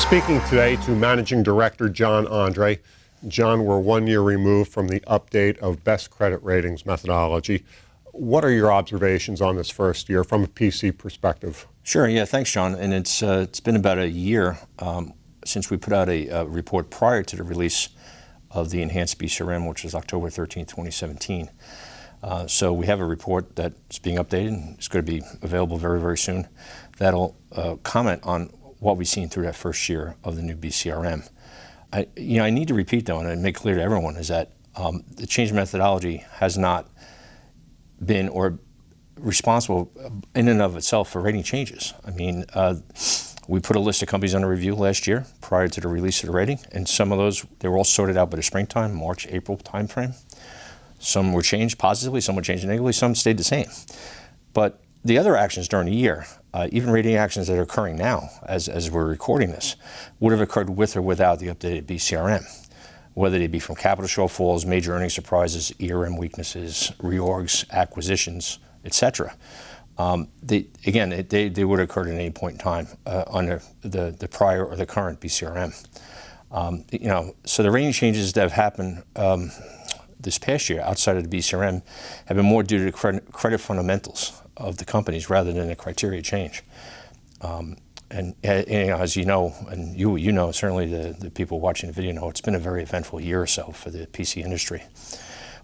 speaking today to Managing Director John Andre. John, we're 1 year removed from the update of best credit ratings methodology. What are your observations on this first year from a PC perspective? Sure, yeah, thanks, John. And it's been about a year since we put out a report prior to the release of the enhanced BCRM, which was October 13, 2017. So we have a report that's being updated, and it's going to be available very, very soon. That'll comment on what we've seen through that first year of the new BCRM. I need to repeat, though, and make clear to everyone, is that the change in methodology has not been or responsible in and of itself for rating changes. I mean, we put a list of companies under review last year prior to the release of the rating, and some of those, they were all sorted out by the springtime, March, April timeframe. Some were changed positively, some were changed negatively, some stayed the same. But the other actions during the year, even rating actions that are occurring now as we're recording this, would have occurred with or without the updated BCRM, whether they be from capital shortfalls, major earnings surprises, ERM weaknesses, reorgs, acquisitions, etc. They would have occurred at any point in time under the prior or the current BCRM. So the rating changes that have happened this past year outside of the BCRM have been more due to the credit fundamentals of the companies rather than a criteria change. And as you know, and you know, certainly the people watching the video know, it's been a very eventful year or so for the PC industry.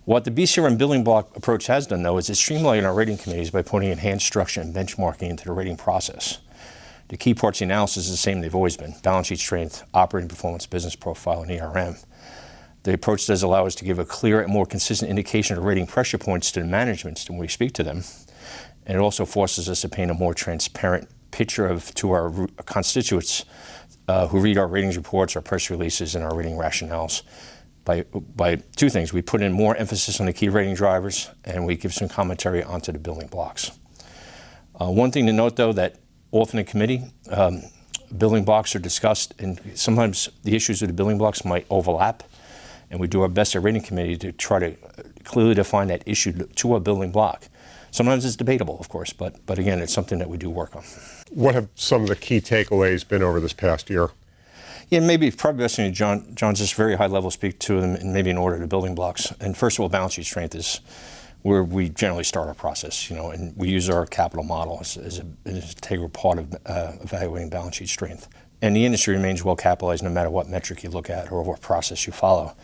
What the BCRM building block approach has done, though, is it streamlined our rating committees by putting enhanced structure and benchmarking into the rating process. The key parts of the analysis is the same they've always been: balance sheet strength, operating performance, business profile, and ERM. The approach does allow us to give a clear and more consistent indication of rating pressure points to the managements when we speak to them. And it also forces us to paint a more transparent picture to our constituents who read our ratings reports, our press releases, and our rating rationales by two things. We put in more emphasis on the key rating drivers, and we give some commentary onto the building blocks. One thing to note, though, that often in committee, building blocks are discussed, and sometimes the issues with the building blocks might overlap, and we do our best at rating committee to try to clearly define that issue to a building block. Sometimes it's debatable, of course, but again, it's something that we do work on. What have some of the key takeaways been over this past year? Yeah, maybe probably best thing John's just very high level speak to them, and maybe in order to building blocks. And first of all, balance sheet strength is where we generally start our process, and we use our capital model as an integral part of evaluating balance sheet strength. And the industry remains well capitalized no matter what metric you look at or what process you follow.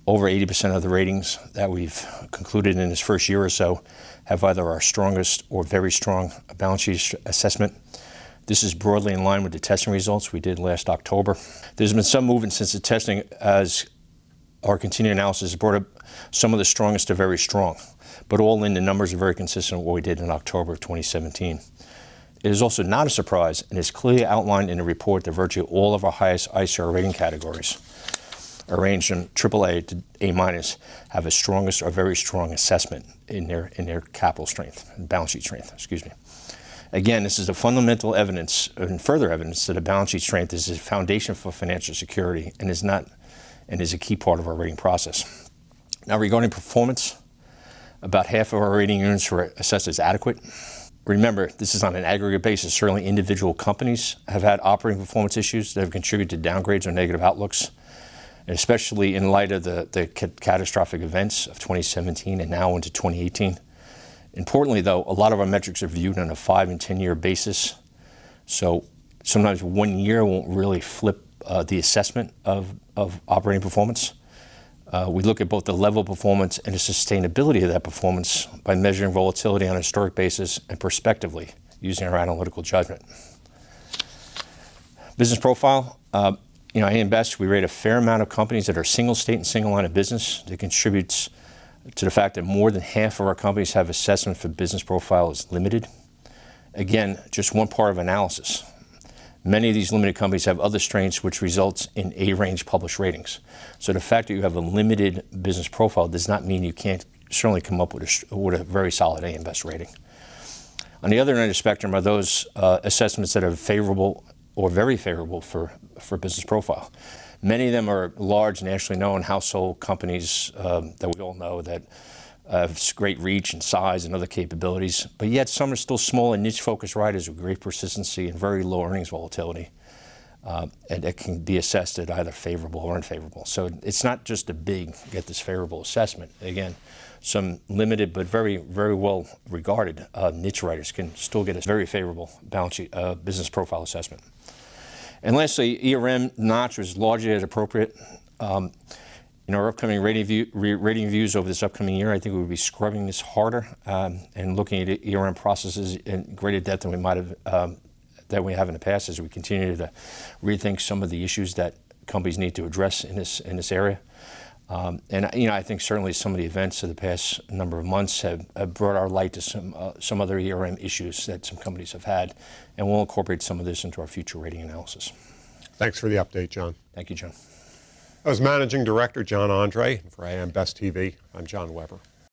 Over 80% of the ratings that we've concluded in this first year or so have either our strongest or very strong balance sheet assessment. This is broadly in line with the testing results we did last October. There's been some movement since the testing as our continuing analysis has brought up some of the strongest to very strong, but all in, the numbers are very consistent with what we did in October of 2017. It is also not a surprise, and is clearly outlined in the report, that virtually all of our highest ICR rating categories, arranged from AAA to A-, have a strongest or very strong assessment in their capital strength, balance sheet strength, excuse me. Again, this is the fundamental evidence and further evidence that a balance sheet strength is a foundation for financial security and is a key part of our rating process. Now, regarding performance, about half of our rating units were assessed as adequate. Remember, this is on an aggregate basis. Certainly individual companies have had operating performance issues that have contributed to downgrades or negative outlooks, and especially in light of the catastrophic events of 2017 and now into 2018. Importantly, though, a lot of our metrics are viewed on a 5- and 10-year basis. So sometimes 1 year won't really flip the assessment of operating performance. We look at both the level of performance and the sustainability of that performance by measuring volatility on a historic basis and prospectively using our analytical judgment. Business profile. At AM Best, we rate a fair amount of companies that are single state and single line of business. That contributes to the fact that more than half of our companies have assessment for business profile is limited. Again, just one part of analysis. Many of these limited companies have other strengths which results in A-range published ratings. So the fact that you have a limited business profile does not mean you can't certainly come up with a very solid AM Best rating. On the other end of the spectrum are those assessments that are favorable or very favorable for business profile. Many of them are large, nationally known household companies that we all know that have great reach and size and other capabilities, but yet some are still small and niche-focused writers with great persistency and very low earnings volatility. and it can be assessed at either favorable or unfavorable. So it's not just a big get this favorable assessment. Again, some limited but very, very well regarded niche writers can still get a very favorable balance sheet business profile assessment. And lastly, ERM notch was largely as appropriate. In our upcoming rating reviews over this upcoming year, I think we will be scrubbing this harder and looking at ERM processes in greater depth than we might have that we have in the past, as we continue to rethink some of the issues that companies need to address in this area. And I think certainly some of the events of the past number of months have brought our light to some other ERM issues that some companies have had, and we'll incorporate some of this into our future rating analysis. Thanks for the update, John. Thank you, John. That was Managing Director John Andre. For AM Best TV, I'm John Weber.